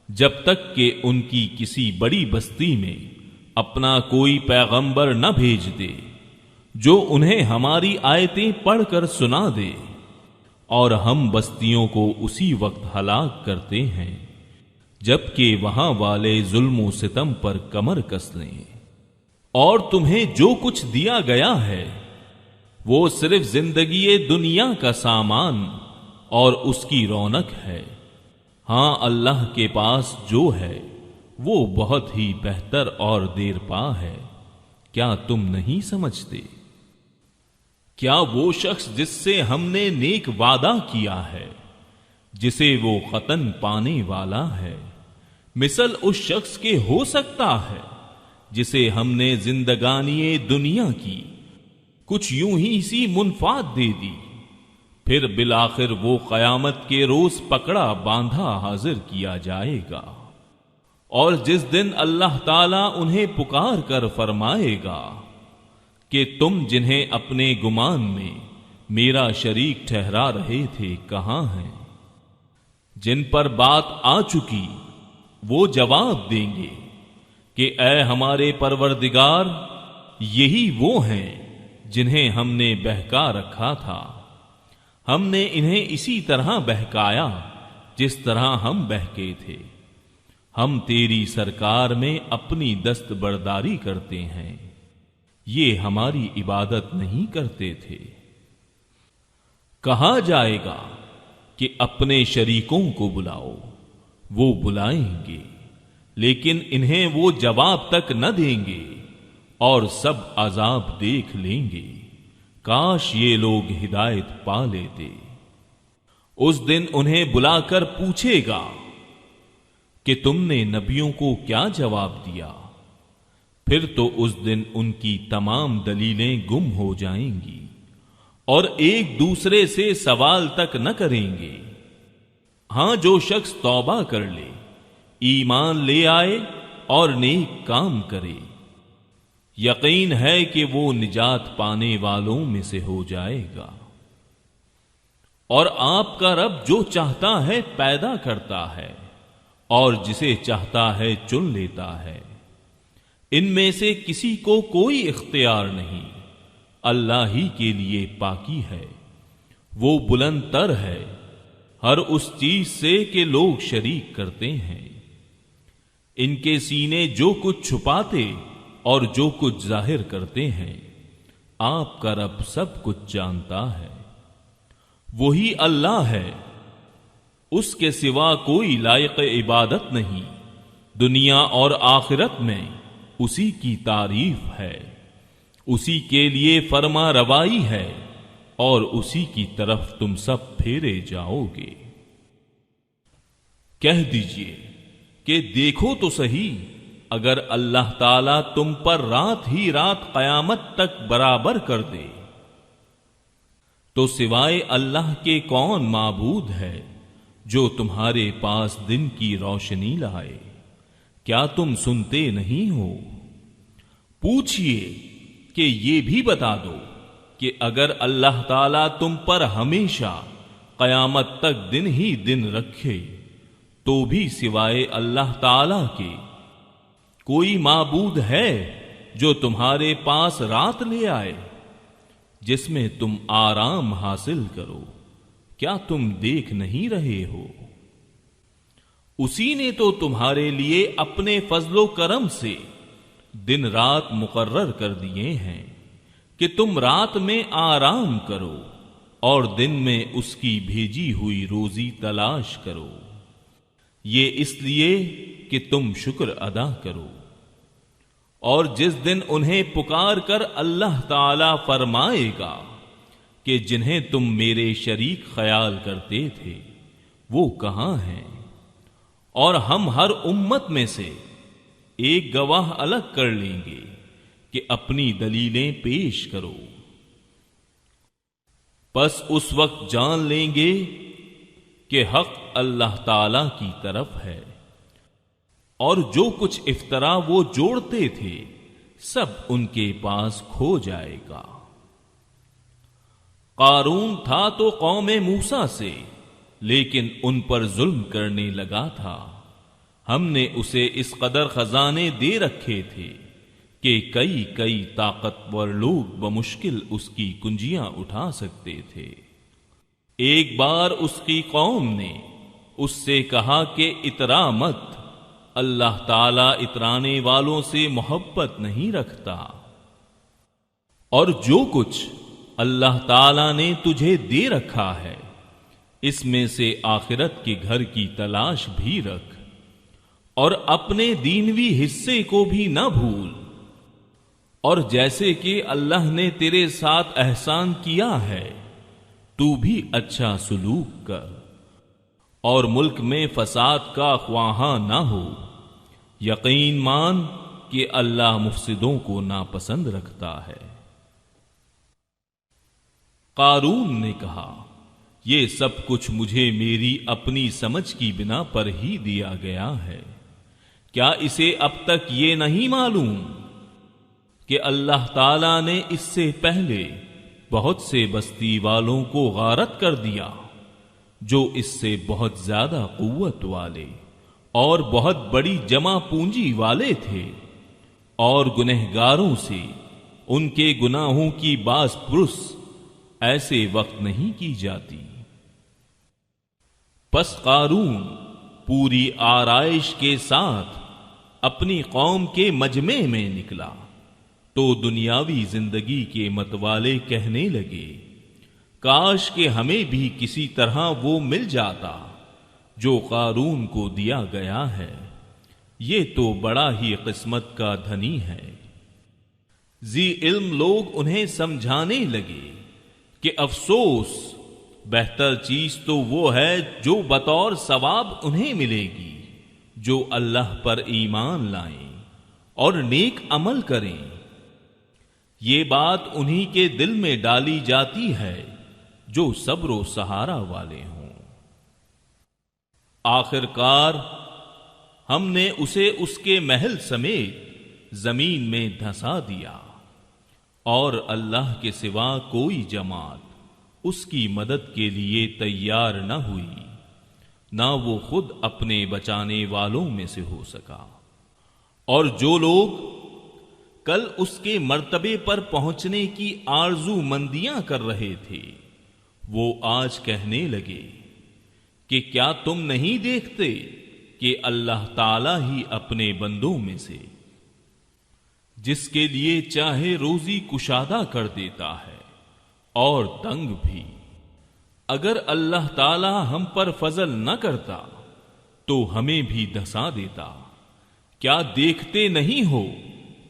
جب تک کہ ان کی کسی بڑی بستی میں اپنا کوئی پیغمبر نہ بھیج دے جو انہیں ہماری آیتیں پڑھ کر سنا دے، اور ہم بستیوں کو اسی وقت ہلاک کرتے ہیں جبکہ وہاں والے ظلم و ستم پر کمر کس لیں۔ اور تمہیں جو کچھ دیا گیا ہے وہ صرف زندگی دنیا کا سامان اور اس کی رونق ہے، ہاں اللہ کے پاس جو ہے وہ بہت ہی بہتر اور دیر پا ہے۔ کیا تم نہیں سمجھتے؟ کیا وہ شخص جس سے ہم نے نیک وعدہ کیا ہے جسے وہ قطن پانے والا ہے، مثل اس شخص کے ہو سکتا ہے جسے ہم نے زندگانی دنیا کی کچھ یوں ہی سی منفعت دے دی، پھر بالآخر وہ قیامت کے روز پکڑا باندھا حاضر کیا جائے گا، اور جس دن اللہ تعالیٰ انہیں پکار کر فرمائے گا کہ تم جنہیں اپنے گمان میں میرا شریک ٹھہرا رہے تھے کہاں ہیں؟ جن پر بات آ چکی وہ جواب دیں گے کہ اے ہمارے پروردگار، یہی وہ ہیں جنہیں ہم نے بہکا رکھا تھا، ہم نے انہیں اسی طرح بہکایا جس طرح ہم بہکے تھے، ہم تیری سرکار میں اپنی دستبرداری کرتے ہیں، یہ ہماری عبادت نہیں کرتے تھے۔ کہا جائے گا کہ اپنے شریکوں کو بلاؤ، وہ بلائیں گے لیکن انہیں وہ جواب تک نہ دیں گے اور سب عذاب دیکھ لیں گے، کاش یہ لوگ ہدایت پا لیتے۔ اس دن انہیں بلا کر پوچھے گا کہ تم نے نبیوں کو کیا جواب دیا؟ پھر تو اس دن ان کی تمام دلیلیں گم ہو جائیں گی اور ایک دوسرے سے سوال تک نہ کریں گے۔ ہاں، جو شخص توبہ کر لے، ایمان لے آئے اور نیک کام کرے، یقین ہے کہ وہ نجات پانے والوں میں سے ہو جائے گا۔ اور آپ کا رب جو چاہتا ہے پیدا کرتا ہے اور جسے چاہتا ہے چن لیتا ہے، ان میں سے کسی کو کوئی اختیار نہیں، اللہ ہی کے لیے پاکی ہے، وہ بلند تر ہے ہر اس چیز سے کہ لوگ شریک کرتے ہیں۔ ان کے سینے جو کچھ چھپاتے اور جو کچھ ظاہر کرتے ہیں، آپ کا رب سب کچھ جانتا ہے۔ وہی اللہ ہے، اس کے سوا کوئی لائق عبادت نہیں، دنیا اور آخرت میں اسی کی تعریف ہے، اسی کے لیے فرما روائی ہے اور اسی کی طرف تم سب پھیرے جاؤ گے۔ کہہ دیجئے کہ دیکھو تو صحیح، اگر اللہ تعالیٰ تم پر رات ہی رات قیامت تک برابر کر دے تو سوائے اللہ کے کون معبود ہے جو تمہارے پاس دن کی روشنی لائے؟ کیا تم سنتے نہیں ہو؟ پوچھئے کہ یہ بھی بتا دو کہ اگر اللہ تعالیٰ تم پر ہمیشہ قیامت تک دن ہی دن رکھے تو بھی سوائے اللہ تعالیٰ کے کوئی معبود ہے جو تمہارے پاس رات لے آئے جس میں تم آرام حاصل کرو؟ کیا تم دیکھ نہیں رہے ہو؟ اسی نے تو تمہارے لیے اپنے فضل و کرم سے دن رات مقرر کر دیے ہیں کہ تم رات میں آرام کرو اور دن میں اس کی بھیجی ہوئی روزی تلاش کرو، یہ اس لیے کہ تم شکر ادا کرو۔ اور جس دن انہیں پکار کر اللہ تعالی فرمائے گا کہ جنہیں تم میرے شریک خیال کرتے تھے وہ کہاں ہیں، اور ہم ہر امت میں سے ایک گواہ الگ کر لیں گے کہ اپنی دلیلیں پیش کرو، پس اس وقت جان لیں گے کہ حق اللہ تعالی کی طرف ہے، اور جو کچھ افطرا وہ جوڑتے تھے سب ان کے پاس کھو جائے گا۔ قارون تھا تو قوم موسیٰ سے، لیکن ان پر ظلم کرنے لگا تھا، ہم نے اسے اس قدر خزانے دے رکھے تھے کہ کئی طاقتور لوگ بمشکل اس کی کنجیاں اٹھا سکتے تھے۔ ایک بار اس کی قوم نے اس سے کہا کہ اترا مت، اللہ تعالیٰ اترانے والوں سے محبت نہیں رکھتا، اور جو کچھ اللہ تعالیٰ نے تجھے دے رکھا ہے اس میں سے آخرت کے گھر کی تلاش بھی رکھ، اور اپنے دینوی حصے کو بھی نہ بھول، اور جیسے کہ اللہ نے تیرے ساتھ احسان کیا ہے تو بھی اچھا سلوک کر، اور ملک میں فساد کا خواہاں نہ ہو، یقین مان کہ اللہ مفسدوں کو ناپسند رکھتا ہے۔ قارون نے کہا یہ سب کچھ مجھے میری اپنی سمجھ کی بنا پر ہی دیا گیا ہے، کیا اسے اب تک یہ نہیں معلوم کہ اللہ تعالیٰ نے اس سے پہلے بہت سے بستی والوں کو غارت کر دیا، جو اس سے بہت زیادہ قوت والے اور بہت بڑی جمع پونجی والے تھے، اور گنہگاروں سے ان کے گناہوں کی باز پرس ایسے وقت نہیں کی جاتی۔ پس قارون پوری آرائش کے ساتھ اپنی قوم کے مجمع میں نکلا تو دنیاوی زندگی کے متوالے کہنے لگے، کاش کہ ہمیں بھی کسی طرح وہ مل جاتا جو قارون کو دیا گیا ہے، یہ تو بڑا ہی قسمت کا دھنی ہے۔ ذی علم لوگ انہیں سمجھانے لگے کہ افسوس، بہتر چیز تو وہ ہے جو بطور ثواب انہیں ملے گی جو اللہ پر ایمان لائیں اور نیک عمل کریں۔ یہ بات انہی کے دل میں ڈالی جاتی ہے جو صبر و سہارا والے ہوں۔ آخر کار ہم نے اسے اس کے محل سمیت زمین میں دھسا دیا، اور اللہ کے سوا کوئی جماعت اس کی مدد کے لیے تیار نہ ہوئی، نہ وہ خود اپنے بچانے والوں میں سے ہو سکا۔ اور جو لوگ کل اس کے مرتبے پر پہنچنے کی آرزو مندیاں کر رہے تھے، وہ آج کہنے لگے کہ کیا تم نہیں دیکھتے کہ اللہ تعالی ہی اپنے بندوں میں سے جس کے لیے چاہے روزی کشادہ کر دیتا ہے اور تنگ بھی۔ اگر اللہ تعالی ہم پر فضل نہ کرتا تو ہمیں بھی دھسا دیتا۔ کیا دیکھتے نہیں ہو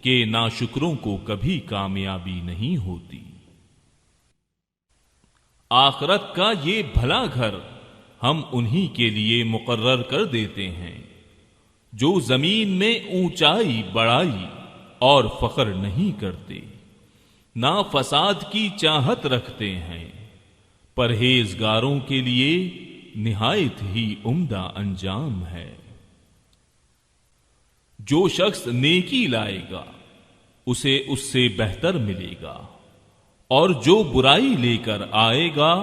کہ ناشکروں کو کبھی کامیابی نہیں ہوتی؟ آخرت کا یہ بھلا گھر ہم انہی کے لیے مقرر کر دیتے ہیں جو زمین میں اونچائی بڑائی اور فخر نہیں کرتے، نہ فساد کی چاہت رکھتے ہیں، پرہیزگاروں کے لیے نہایت ہی عمدہ انجام ہے۔ جو شخص نیکی لائے گا اسے اس سے بہتر ملے گا، اور جو برائی لے کر آئے گا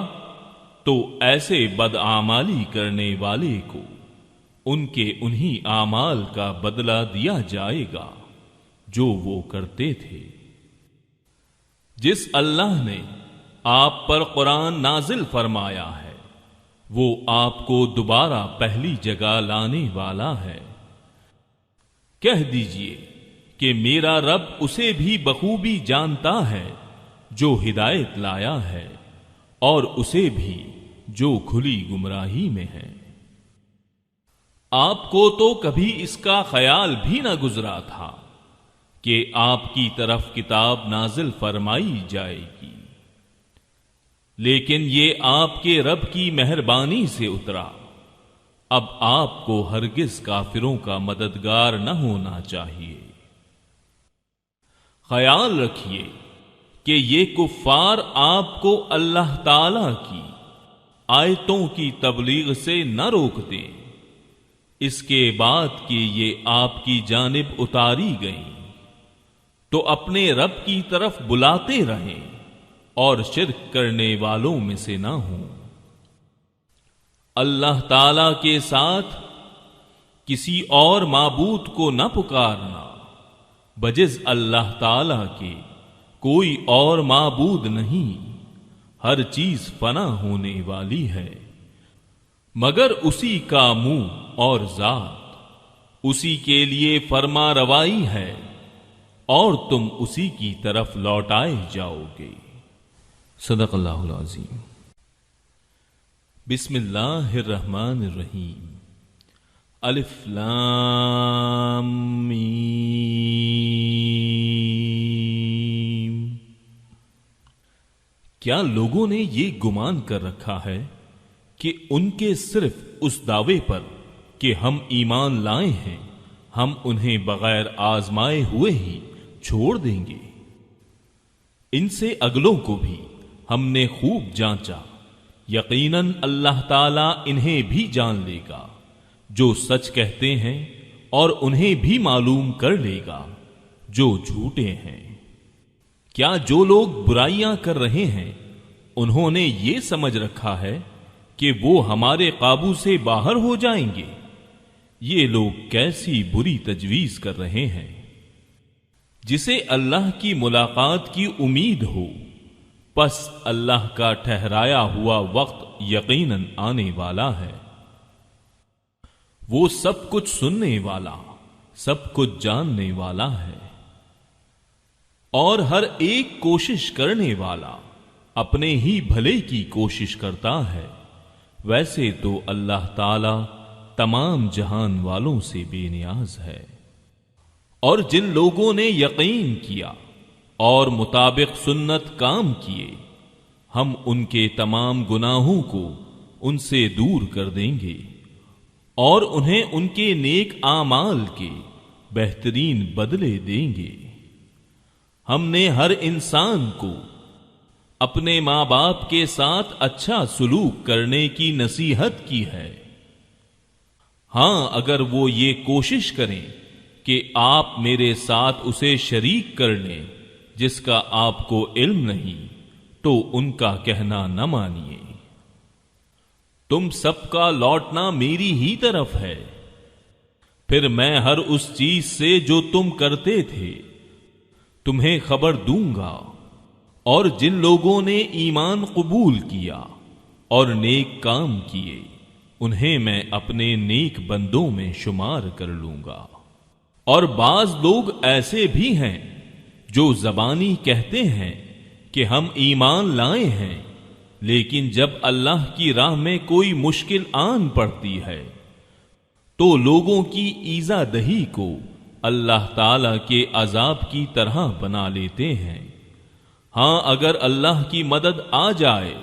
تو ایسے بدعمالی کرنے والے کو ان کے انہی اعمال کا بدلہ دیا جائے گا جو وہ کرتے تھے۔ جس اللہ نے آپ پر قرآن نازل فرمایا ہے وہ آپ کو دوبارہ پہلی جگہ لانے والا ہے۔ کہہ دیجئے کہ میرا رب اسے بھی بخوبی جانتا ہے جو ہدایت لایا ہے، اور اسے بھی جو کھلی گمراہی میں ہے۔ آپ کو تو کبھی اس کا خیال بھی نہ گزرا تھا کہ آپ کی طرف کتاب نازل فرمائی جائے گی، لیکن یہ آپ کے رب کی مہربانی سے اترا۔ اب آپ کو ہرگز کافروں کا مددگار نہ ہونا چاہیے۔ خیال رکھیے کہ یہ کفار آپ کو اللہ تعالی کی آیتوں کی تبلیغ سے نہ روک دیں، اس کے بعد کہ یہ آپ کی جانب اتاری گئیں، تو اپنے رب کی طرف بلاتے رہیں اور شرک کرنے والوں میں سے نہ ہوں۔ اللہ تعالی کے ساتھ کسی اور معبود کو نہ پکارنا، بجز اللہ تعالی کے کوئی اور معبود نہیں۔ ہر چیز فنا ہونے والی ہے مگر اسی کا منہ اور ذات، اسی کے لیے فرما روائی ہے اور تم اسی کی طرف لوٹائے جاؤ گے۔ صدق اللہ العظیم۔ بسم اللہ الرحمن الرحیم۔ الف لام میم۔ کیا لوگوں نے یہ گمان کر رکھا ہے کہ ان کے صرف اس دعوے پر کہ ہم ایمان لائے ہیں ہم انہیں بغیر آزمائے ہوئے ہی چھوڑ دیں گے؟ ان سے اگلوں کو بھی ہم نے خوب جانچا، یقیناً اللہ تعالیٰ انہیں بھی جان لے گا جو سچ کہتے ہیں، اور انہیں بھی معلوم کر لے گا جو جھوٹے ہیں۔ کیا جو لوگ برائیاں کر رہے ہیں انہوں نے یہ سمجھ رکھا ہے کہ وہ ہمارے قابو سے باہر ہو جائیں گے؟ یہ لوگ کیسی بری تجویز کر رہے ہیں۔ جسے اللہ کی ملاقات کی امید ہو، پس اللہ کا ٹھہرایا ہوا وقت یقیناً آنے والا ہے۔ وہ سب کچھ سننے والا، سب کچھ جاننے والا ہے، اور ہر ایک کوشش کرنے والا اپنے ہی بھلے کی کوشش کرتا ہے۔ ویسے تو اللہ تعالی تمام جہان والوں سے بے نیاز ہے۔ اور جن لوگوں نے یقین کیا اور مطابق سنت کام کیے، ہم ان کے تمام گناہوں کو ان سے دور کر دیں گے اور انہیں ان کے نیک اعمال کے بہترین بدلے دیں گے۔ ہم نے ہر انسان کو اپنے ماں باپ کے ساتھ اچھا سلوک کرنے کی نصیحت کی ہے۔ ہاں، اگر وہ یہ کوشش کریں کہ آپ میرے ساتھ اسے شریک کر لیں جس کا آپ کو علم نہیں، تو ان کا کہنا نہ مانیے۔ تم سب کا لوٹنا میری ہی طرف ہے، پھر میں ہر اس چیز سے جو تم کرتے تھے تمہیں خبر دوں گا۔ اور جن لوگوں نے ایمان قبول کیا اور نیک کام کیے، انہیں میں اپنے نیک بندوں میں شمار کر لوں گا۔ اور بعض لوگ ایسے بھی ہیں جو زبانی کہتے ہیں کہ ہم ایمان لائے ہیں، لیکن جب اللہ کی راہ میں کوئی مشکل آن پڑتی ہے تو لوگوں کی ایذا دہی کو اللہ تعالی کے عذاب کی طرح بنا لیتے ہیں۔ ہاں، اگر اللہ کی مدد آ جائے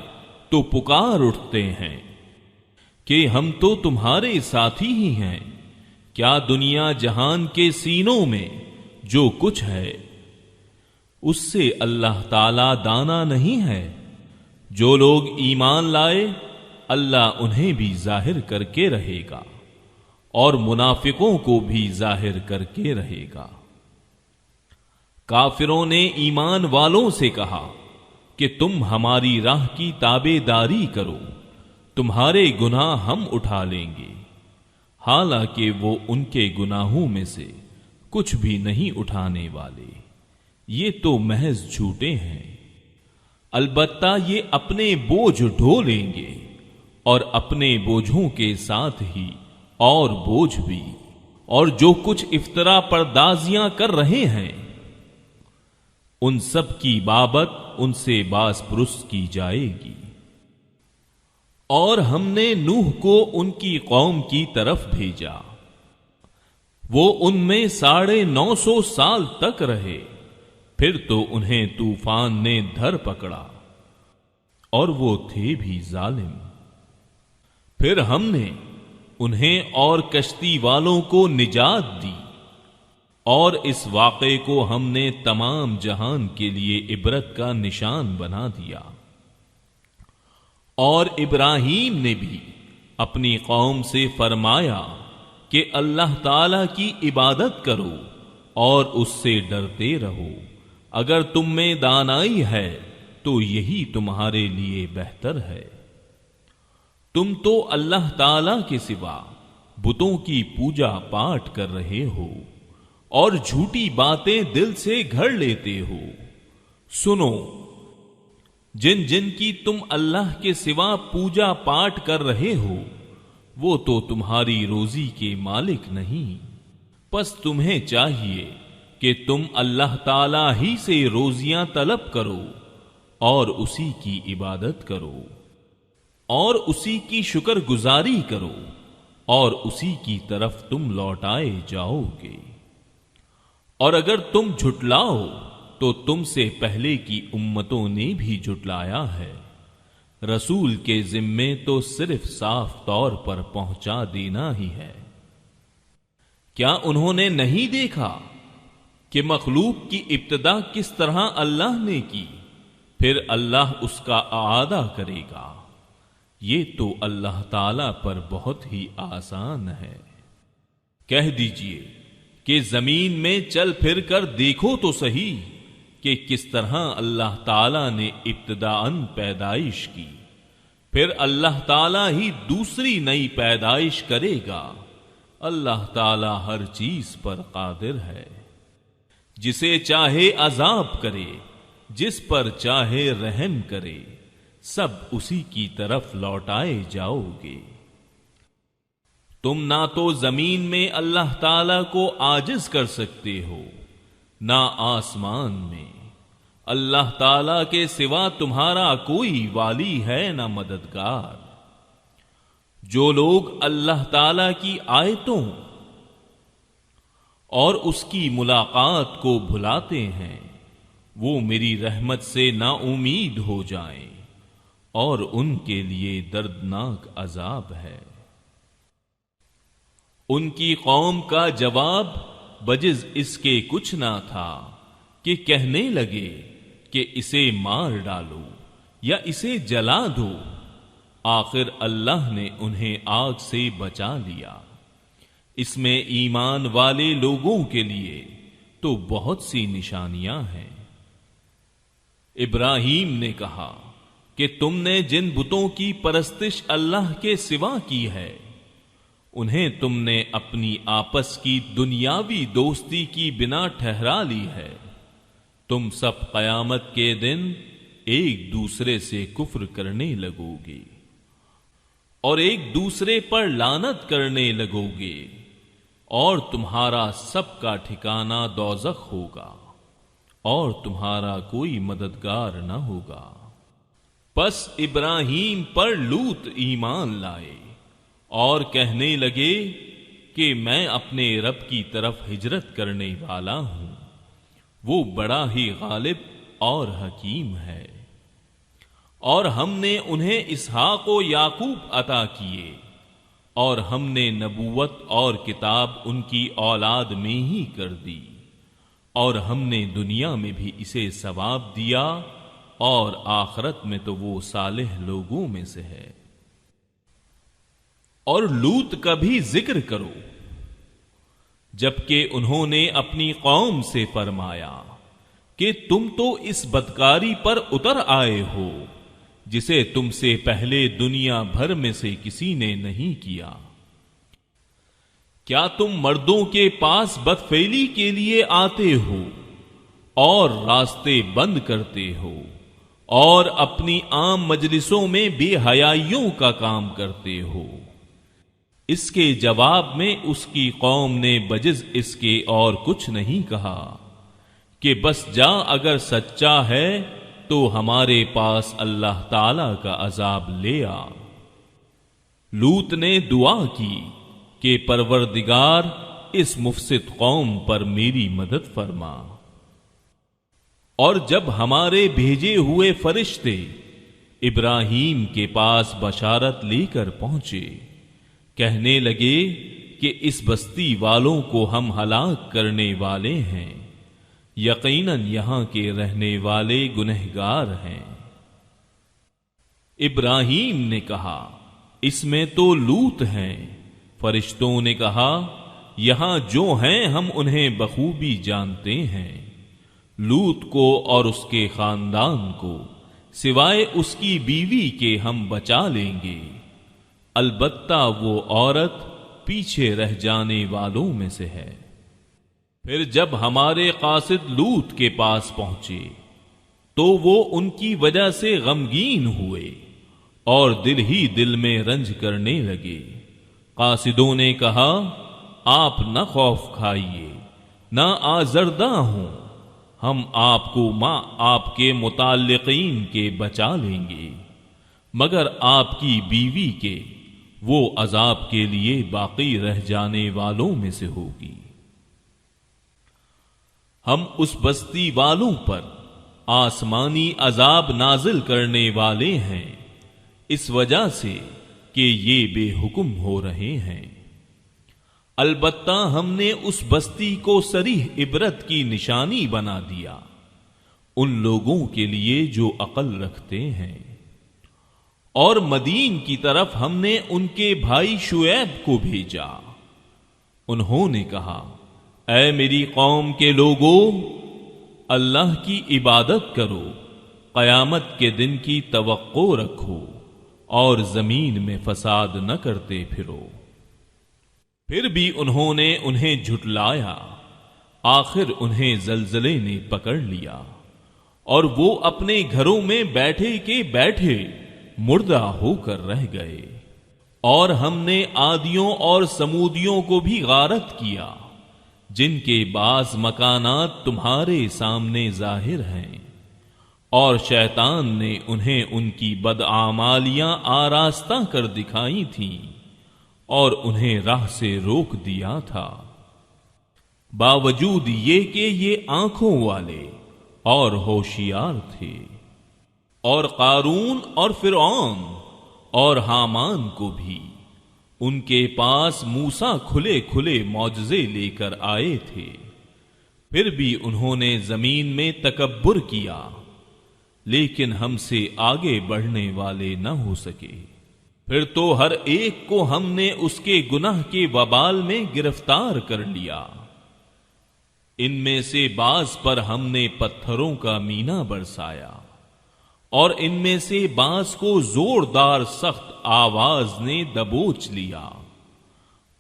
تو پکار اٹھتے ہیں کہ ہم تو تمہارے ساتھی ہی ہیں۔ کیا دنیا جہان کے سینوں میں جو کچھ ہے اس سے اللہ تعالی دانا نہیں ہے؟ جو لوگ ایمان لائے اللہ انہیں بھی ظاہر کر کے رہے گا اور منافقوں کو بھی ظاہر کر کے رہے گا۔ کافروں نے ایمان والوں سے کہا کہ تم ہماری راہ کی تابع داری کرو، تمہارے گناہ ہم اٹھا لیں گے، حالانکہ وہ ان کے گناہوں میں سے کچھ بھی نہیں اٹھانے والے۔ یہ تو محض جھوٹے ہیں، البتہ یہ اپنے بوجھ ڈھو لیں گے اور اپنے بوجھوں کے ساتھ ہی اور بوجھ بھی، اور جو کچھ افطرا پردازیاں کر رہے ہیں ان سب کی بابت ان سے باز پرس کی جائے گی۔ اور ہم نے نوح کو ان کی قوم کی طرف بھیجا، وہ ان میں 950 سال تک رہے، پھر تو انہیں طوفان نے دھر پکڑا اور وہ تھے بھی ظالم۔ پھر ہم نے انہیں اور کشتی والوں کو نجات دی، اور اس واقعے کو ہم نے تمام جہان کے لیے عبرت کا نشان بنا دیا۔ اور ابراہیم نے بھی اپنی قوم سے فرمایا کہ اللہ تعالی کی عبادت کرو اور اس سے ڈرتے رہو، اگر تم میں دانائی ہے تو یہی تمہارے لیے بہتر ہے۔ تم تو اللہ تعالی کے سوا بتوں کی پوجا پاٹ کر رہے ہو اور جھوٹی باتیں دل سے گھڑ لیتے ہو۔ سنو، جن جن کی تم اللہ کے سوا پوجا پاٹ کر رہے ہو وہ تو تمہاری روزی کے مالک نہیں، پس تمہیں چاہیے کہ تم اللہ تعالی ہی سے روزیاں طلب کرو اور اسی کی عبادت کرو اور اسی کی شکر گزاری کرو اور اسی کی طرف تم لوٹائے جاؤ گے۔ اور اگر تم جھٹلاؤ تو تم سے پہلے کی امتوں نے بھی جھٹلایا ہے، رسول کے ذمے تو صرف صاف طور پر پہنچا دینا ہی ہے۔ کیا انہوں نے نہیں دیکھا کہ مخلوق کی ابتدا کس طرح اللہ نے کی، پھر اللہ اس کا اعادہ کرے گا؟ یہ تو اللہ تعالی پر بہت ہی آسان ہے۔ کہہ دیجئے کہ زمین میں چل پھر کر دیکھو تو صحیح کہ کس طرح اللہ تعالی نے ابتداءً پیدائش کی، پھر اللہ تعالیٰ ہی دوسری نئی پیدائش کرے گا۔ اللہ تعالیٰ ہر چیز پر قادر ہے۔ جسے چاہے عذاب کرے، جس پر چاہے رحم کرے، سب اسی کی طرف لوٹائے جاؤ گے۔ تم نہ تو زمین میں اللہ تعالیٰ کو عاجز کر سکتے ہو، نہ آسمان میں۔ اللہ تعالیٰ کے سوا تمہارا کوئی والی ہے نہ مددگار۔ جو لوگ اللہ تعالیٰ کی آیتوں اور اس کی ملاقات کو بھلاتے ہیں، وہ میری رحمت سے نا امید ہو جائیں، اور ان کے لیے دردناک عذاب ہے۔ ان کی قوم کا جواب بجز اس کے کچھ نہ تھا کہ کہنے لگے کہ اسے مار ڈالو یا اسے جلا دو۔ آخر اللہ نے انہیں آگ سے بچا لیا۔ اس میں ایمان والے لوگوں کے لیے تو بہت سی نشانیاں ہیں۔ ابراہیم نے کہا کہ تم نے جن بتوں کی پرستش اللہ کے سوا کی ہے، انہیں تم نے اپنی آپس کی دنیاوی دوستی کی بنا ٹھہرا لی ہے۔ تم سب قیامت کے دن ایک دوسرے سے کفر کرنے لگو گے اور ایک دوسرے پر لعنت کرنے لگو گے، اور تمہارا سب کا ٹھکانہ دوزخ ہوگا، اور تمہارا کوئی مددگار نہ ہوگا۔ پس ابراہیم پر لوط ایمان لائے اور کہنے لگے کہ میں اپنے رب کی طرف ہجرت کرنے والا ہوں، وہ بڑا ہی غالب اور حکیم ہے۔ اور ہم نے انہیں اسحاق و یعقوب عطا کیے، اور ہم نے نبوت اور کتاب ان کی اولاد میں ہی کر دی، اور ہم نے دنیا میں بھی اسے ثواب دیا، اور آخرت میں تو وہ صالح لوگوں میں سے ہے۔ اور لوط کا بھی ذکر کرو، جبکہ انہوں نے اپنی قوم سے فرمایا کہ تم تو اس بدکاری پر اتر آئے ہو جسے تم سے پہلے دنیا بھر میں سے کسی نے نہیں کیا۔ کیا تم مردوں کے پاس بدفعلی کے لیے آتے ہو اور راستے بند کرتے ہو، اور اپنی عام مجلسوں میں بے حیائیوں کا کام کرتے ہو؟ اس کے جواب میں اس کی قوم نے بجز اس کے اور کچھ نہیں کہا کہ بس جا، اگر سچا ہے تو ہمارے پاس اللہ تعالی کا عذاب لے آ۔ لوط نے دعا کی کہ پروردگار اس مفسد قوم پر میری مدد فرما۔ اور جب ہمارے بھیجے ہوئے فرشتے ابراہیم کے پاس بشارت لے کر پہنچے، کہنے لگے کہ اس بستی والوں کو ہم ہلاک کرنے والے ہیں، یقیناً یہاں کے رہنے والے گنہگار ہیں۔ ابراہیم نے کہا اس میں تو لوط ہیں۔ فرشتوں نے کہا یہاں جو ہیں ہم انہیں بخوبی جانتے ہیں۔ لوط کو اور اس کے خاندان کو سوائے اس کی بیوی کے ہم بچا لیں گے، البتہ وہ عورت پیچھے رہ جانے والوں میں سے ہے۔ پھر جب ہمارے قاصد لوط کے پاس پہنچے تو وہ ان کی وجہ سے غمگین ہوئے اور دل ہی دل میں رنج کرنے لگے۔ قاصدوں نے کہا آپ نہ خوف کھائیے، نہ آزردہ ہوں، ہم آپ کو آپ کے متعلقین کے بچا لیں گے، مگر آپ کی بیوی کے وہ عذاب کے لیے باقی رہ جانے والوں میں سے ہوگی۔ ہم اس بستی والوں پر آسمانی عذاب نازل کرنے والے ہیں، اس وجہ سے کہ یہ بے حکم ہو رہے ہیں۔ البتہ ہم نے اس بستی کو صریح عبرت کی نشانی بنا دیا ان لوگوں کے لیے جو عقل رکھتے ہیں۔ اور مدین کی طرف ہم نے ان کے بھائی شعیب کو بھیجا۔ انہوں نے کہا اے میری قوم کے لوگوں، اللہ کی عبادت کرو، قیامت کے دن کی توقع رکھو، اور زمین میں فساد نہ کرتے پھرو۔ پھر بھی انہوں نے انہیں جھٹلایا، آخر انہیں زلزلے نے پکڑ لیا اور وہ اپنے گھروں میں بیٹھے کے بیٹھے مردہ ہو کر رہ گئے۔ اور ہم نے عادیوں اور سمودیوں کو بھی غارت کیا، جن کے بعض مکانات تمہارے سامنے ظاہر ہیں، اور شیطان نے انہیں ان کی بدعمالیاں آراستہ کر دکھائی تھیں اور انہیں راہ سے روک دیا تھا، باوجود یہ کہ یہ آنکھوں والے اور ہوشیار تھے۔ اور قارون اور فرعون اور حامان کو بھی ان کے پاس موسیٰ کھلے کھلے معجزے لے کر آئے تھے، پھر بھی انہوں نے زمین میں تکبر کیا، لیکن ہم سے آگے بڑھنے والے نہ ہو سکے۔ پھر تو ہر ایک کو ہم نے اس کے گناہ کے وبال میں گرفتار کر لیا۔ ان میں سے بعض پر ہم نے پتھروں کا مینا برسایا، اور ان میں سے بعض کو زوردار سخت آواز نے دبوچ لیا،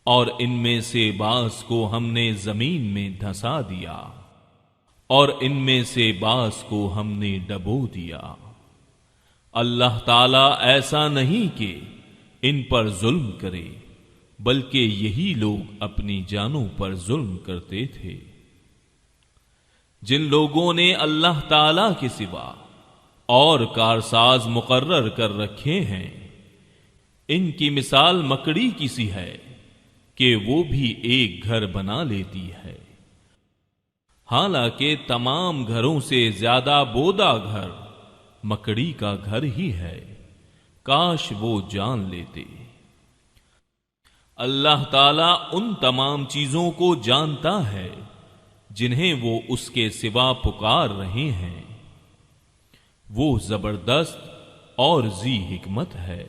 اور ان میں سے بعض کو ہم نے زمین میں دھسا دیا، اور ان میں سے بعض کو ہم نے ڈبو دیا۔ اللہ تعالیٰ ایسا نہیں کہ ان پر ظلم کرے، بلکہ یہی لوگ اپنی جانوں پر ظلم کرتے تھے۔ جن لوگوں نے اللہ تعالیٰ کے سوا اور کارساز مقرر کر رکھے ہیں، ان کی مثال مکڑی کی سی ہے کہ وہ بھی ایک گھر بنا لیتی ہے، حالانکہ تمام گھروں سے زیادہ بودا گھر مکڑی کا گھر ہی ہے، کاش وہ جان لیتے۔ اللہ تعالیٰ ان تمام چیزوں کو جانتا ہے جنہیں وہ اس کے سوا پکار رہے ہیں، وہ زبردست اور ذی حکمت ہے۔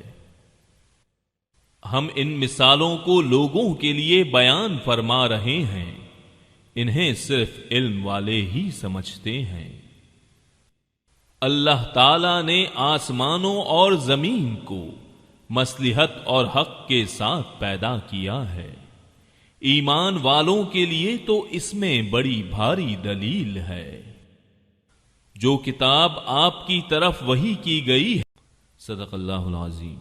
ہم ان مثالوں کو لوگوں کے لیے بیان فرما رہے ہیں، انہیں صرف علم والے ہی سمجھتے ہیں۔ اللہ تعالی نے آسمانوں اور زمین کو مصلحت اور حق کے ساتھ پیدا کیا ہے، ایمان والوں کے لیے تو اس میں بڑی بھاری دلیل ہے۔ جو کتاب آپ کی طرف وحی کی گئی ہے، صدق اللہ العظیم۔